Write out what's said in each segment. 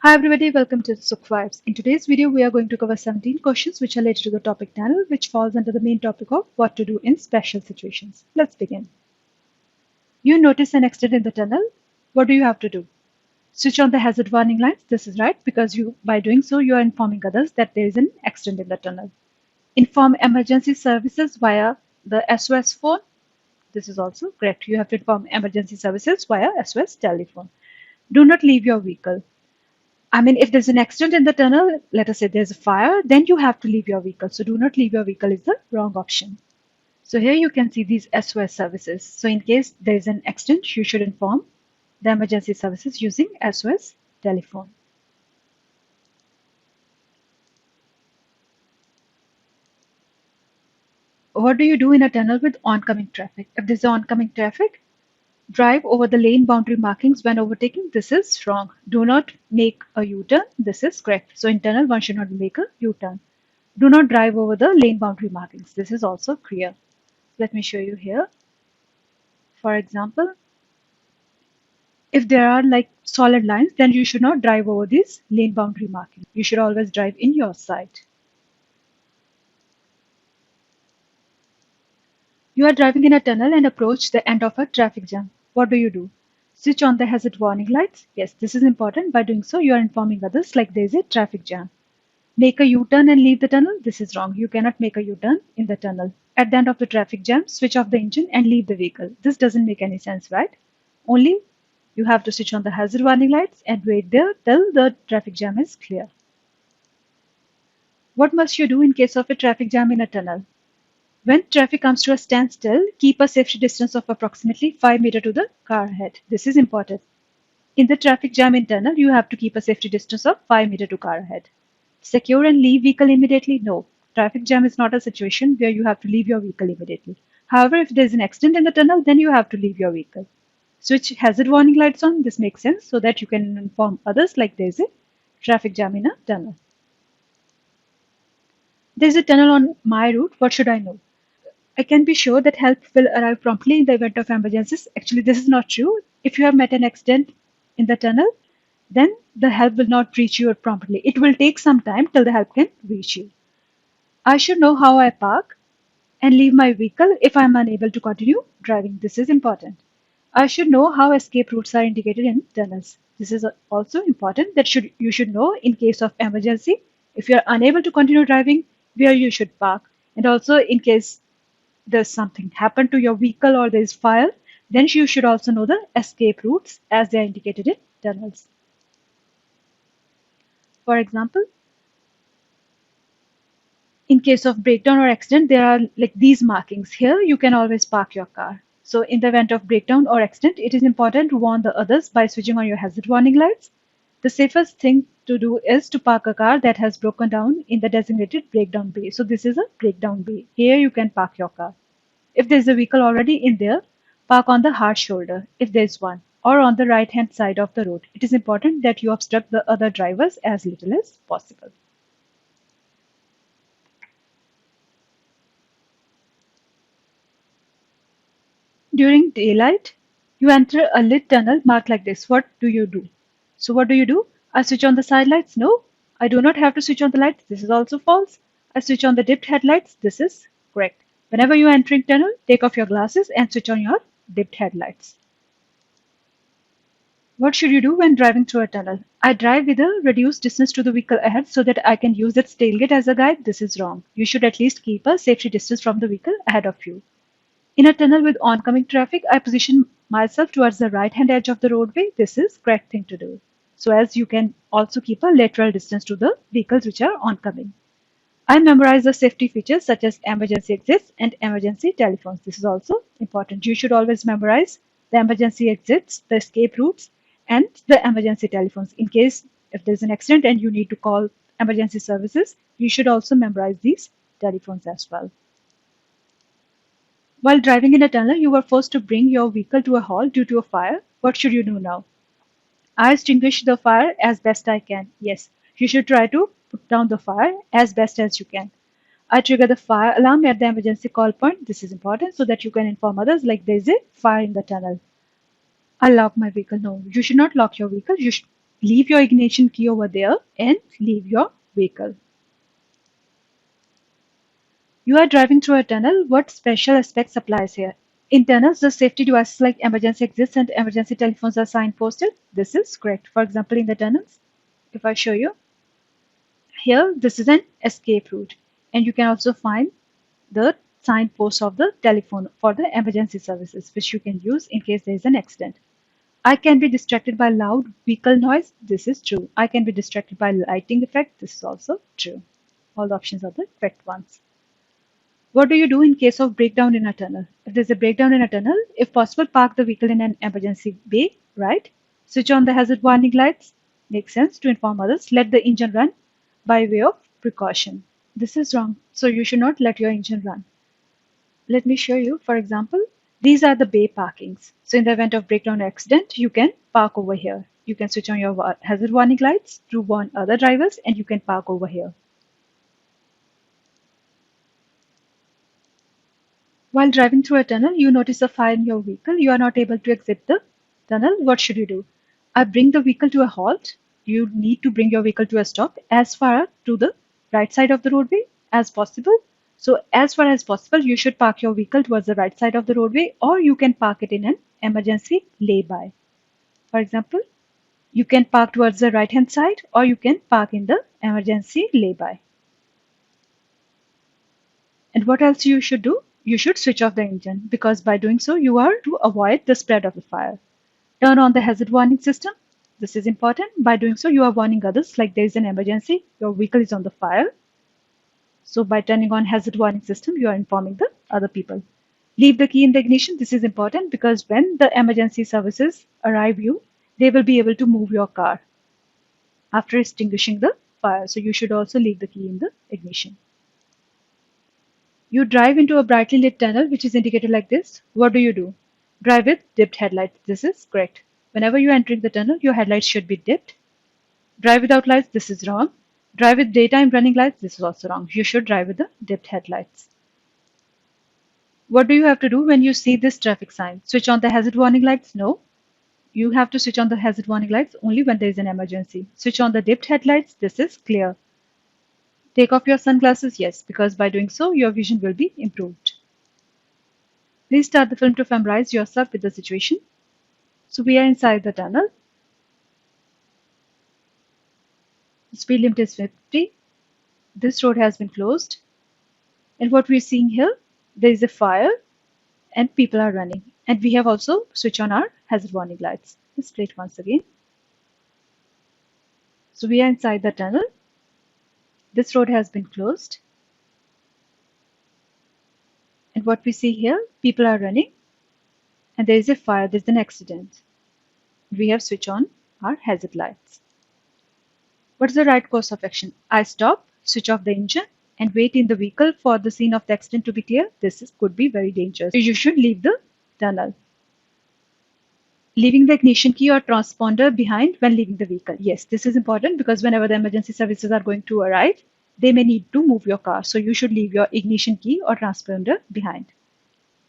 Hi everybody, welcome to Sukh Vibes. In today's video, we are going to cover 17 questions which are related to the topic tunnel, which falls under the main topic of what to do in special situations. Let's begin. You notice an accident in the tunnel. What do you have to do? Switch on the hazard warning lights. This is right because by doing so, you are informing others that there is an accident in the tunnel. Inform emergency services via the SOS phone. This is also correct. You have to inform emergency services via SOS telephone. Do not leave your vehicle. If there's an accident in the tunnel, let us say there's a fire, then you have to leave your vehicle. So do not leave your vehicle is the wrong option. So here you can see these SOS services. So in case there is an accident, you should inform the emergency services using SOS telephone. What do you do in a tunnel with oncoming traffic? If there's oncoming traffic, drive over the lane boundary markings when overtaking. This is wrong. Do not make a U-turn. This is correct. So in tunnel, one should not make a U-turn. Do not drive over the lane boundary markings. This is also clear. Let me show you here. For example, if there are like solid lines, then you should not drive over these lane boundary markings. You should always drive in your side. You are driving in a tunnel and approach the end of a traffic jam. What do you do? Switch on the hazard warning lights. Yes, this is important. By doing so, you are informing others like there is a traffic jam. Make a U-turn and leave the tunnel. This is wrong. You cannot make a U-turn in the tunnel. At the end of the traffic jam, switch off the engine and leave the vehicle. This doesn't make any sense, right? Only you have to switch on the hazard warning lights and wait there till the traffic jam is clear. What must you do in case of a traffic jam in a tunnel? When traffic comes to a standstill, keep a safety distance of approximately 5 meters to the car ahead. This is important. In the traffic jam in tunnel, you have to keep a safety distance of 5 meters to car ahead. Secure and leave vehicle immediately? No. Traffic jam is not a situation where you have to leave your vehicle immediately. However, if there is an accident in the tunnel, then you have to leave your vehicle. Switch hazard warning lights on. This makes sense so that you can inform others like there is a traffic jam in a tunnel. There is a tunnel on my route. What should I know? I can be sure that help will arrive promptly in the event of emergencies. Actually, this is not true. If you have met an accident in the tunnel, then the help will not reach you promptly. It will take some time till the help can reach you. I should know how I park and leave my vehicle if I am unable to continue driving. This is important. I should know how escape routes are indicated in tunnels. This is also important that you should know in case of emergency if you are unable to continue driving where you should park, and also in case there's something happened to your vehicle or there is fire, then you should also know the escape routes as they are indicated in tunnels. For example, in case of breakdown or accident, there are like these markings. Here you can always park your car. So in the event of breakdown or accident, it is important to warn the others by switching on your hazard warning lights. The safest thing to do is to park a car that has broken down in the designated breakdown bay. So this is a breakdown bay. Here you can park your car. If there is a vehicle already in there, park on the hard shoulder if there is one, or on the right hand side of the road. It is important that you obstruct the other drivers as little as possible. During daylight, you enter a lit tunnel marked like this. What do you do? So what do you do? I switch on the side lights? No, I do not have to switch on the lights. This is also false. I switch on the dipped headlights. This is correct. Whenever you are entering tunnel, take off your glasses and switch on your dipped headlights. What should you do when driving through a tunnel? I drive with a reduced distance to the vehicle ahead so that I can use its tailgate as a guide. This is wrong. You should at least keep a safety distance from the vehicle ahead of you. In a tunnel with oncoming traffic, I position myself towards the right-hand edge of the roadway. This is correct thing to do. So as you can also keep a lateral distance to the vehicles which are oncoming. I memorize the safety features such as emergency exits and emergency telephones. This is also important. You should always memorize the emergency exits, the escape routes, and the emergency telephones. In case if there's an accident and you need to call emergency services, you should also memorize these telephones as well. While driving in a tunnel, you were forced to bring your vehicle to a halt due to a fire. What should you do now? I extinguish the fire as best I can. Yes, you should try to put down the fire as best as you can. I trigger the fire alarm at the emergency call point. This is important so that you can inform others like there is a fire in the tunnel. I lock my vehicle. No, you should not lock your vehicle. leave your ignition key over there and leave your vehicle. You are driving through a tunnel. What special aspects applies here? In tunnels, the safety devices like emergency exits and emergency telephones are signposted. This is correct. For example, in the tunnels, if I show you, here this is an escape route, and you can also find the signpost of the telephone for the emergency services, which you can use in case there is an accident. I can be distracted by loud vehicle noise. This is true. I can be distracted by lighting effect. This is also true. All the options are the correct ones. What do you do in case of breakdown in a tunnel? If there's a breakdown in a tunnel, if possible, park the vehicle in an emergency bay, right? Switch on the hazard warning lights. Makes sense to inform others. Let the engine run by way of precaution. This is wrong. So you should not let your engine run. Let me show you. For example, these are the bay parkings. So in the event of breakdown or accident, you can park over here. You can switch on your hazard warning lights to warn other drivers, and you can park over here. While driving through a tunnel, you notice a fire in your vehicle. You are not able to exit the tunnel. What should you do? I bring the vehicle to a halt. You need to bring your vehicle to a stop as far to the right side of the roadway as possible. So as far as possible, you should park your vehicle towards the right side of the roadway, or you can park it in an emergency lay-by. For example, you can park towards the right-hand side, or you can park in the emergency lay-by. And what else you should do? You should switch off the engine, because by doing so, you are to avoid the spread of the fire. Turn on the hazard warning system. This is important. By doing so, you are warning others like there is an emergency, your vehicle is on the fire. So by turning on hazard warning system, you are informing the other people. Leave the key in the ignition. This is important because when the emergency services arrive you, they will be able to move your car after extinguishing the fire. So you should also leave the key in the ignition. You drive into a brightly lit tunnel which is indicated like this. What do? Drive with dipped headlights. This is correct. Whenever you are entering the tunnel, your headlights should be dipped. Drive without lights. This is wrong. Drive with daytime running lights. This is also wrong. You should drive with the dipped headlights. What do you have to do when you see this traffic sign? Switch on the hazard warning lights? No. You have to switch on the hazard warning lights only when there is an emergency. Switch on the dipped headlights. This is clear. Take off your sunglasses? Yes, because by doing so, your vision will be improved. Please start the film to familiarize yourself with the situation. So we are inside the tunnel. The speed limit is 50. This road has been closed. And what we're seeing here, there is a fire and people are running. And we have also switched on our hazard warning lights. Let's play it once again. So we are inside the tunnel. This road has been closed. And what we see here, people are running. And there is a fire, there's an accident. We have switched on our hazard lights. What is the right course of action? I stop, switch off the engine, and wait in the vehicle for the scene of the accident to be clear. This could be very dangerous. You should leave the tunnel. Leaving the ignition key or transponder behind when leaving the vehicle. Yes, this is important because whenever the emergency services are going to arrive, they may need to move your car. So you should leave your ignition key or transponder behind.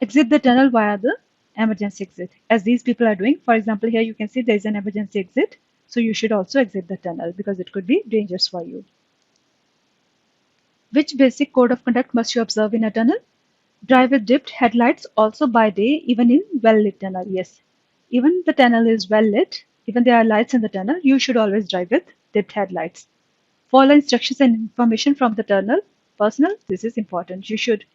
Exit the tunnel via the emergency exit, as these people are doing. For example, here you can see there is an emergency exit. So you should also exit the tunnel because it could be dangerous for you. Which basic code of conduct must you observe in a tunnel? Drive with dipped headlights also by day, even in well-lit tunnel. Yes, even the tunnel is well lit, even there are lights in the tunnel, you should always drive with dipped headlights. Follow instructions and information from the tunnel personnel. This is important. You should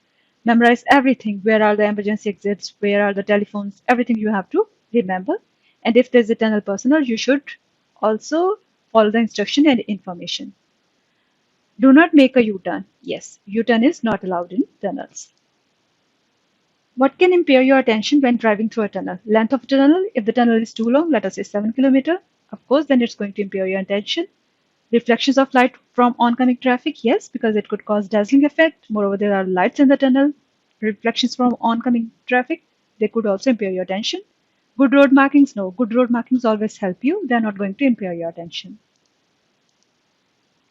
memorize everything. Where are the emergency exits? Where are the telephones? Everything you have to remember. And if there's a tunnel personnel, you should also follow the instruction and information. Do not make a U-turn. Yes, U-turn is not allowed in tunnels. What can impair your attention when driving through a tunnel? Length of tunnel. If the tunnel is too long, let us say 7 kilometers, of course, then it's going to impair your attention. Reflections of light from oncoming traffic, yes, because it could cause dazzling effect. Moreover, there are lights in the tunnel. Reflections from oncoming traffic, they could also impair your attention. Good road markings, no. Good road markings always help you. They are not going to impair your attention.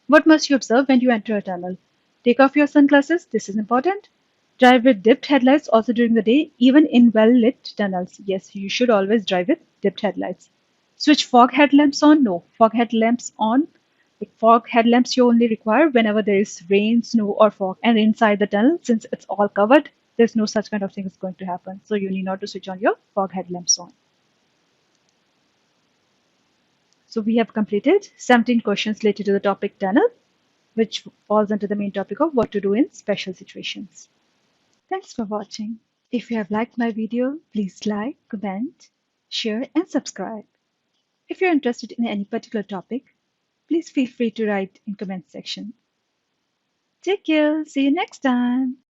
What must you observe when you enter a tunnel? Take off your sunglasses. This is important. Drive with dipped headlights also during the day, even in well-lit tunnels. Yes, you should always drive with dipped headlights. Switch fog headlamps on? No. Fog headlamps on. Like fog headlamps you only require whenever there is rain, snow, or fog. And inside the tunnel, since it's all covered, there's no such kind of thing is going to happen. So you need not to switch on your fog headlamps on. So we have completed 17 questions related to the topic tunnel, which falls under the main topic of what to do in special situations. Thanks for watching. If you have liked my video, please like, comment, share, and subscribe. If you're interested in any particular topic, please feel free to write in comment section. Take care. See you next time.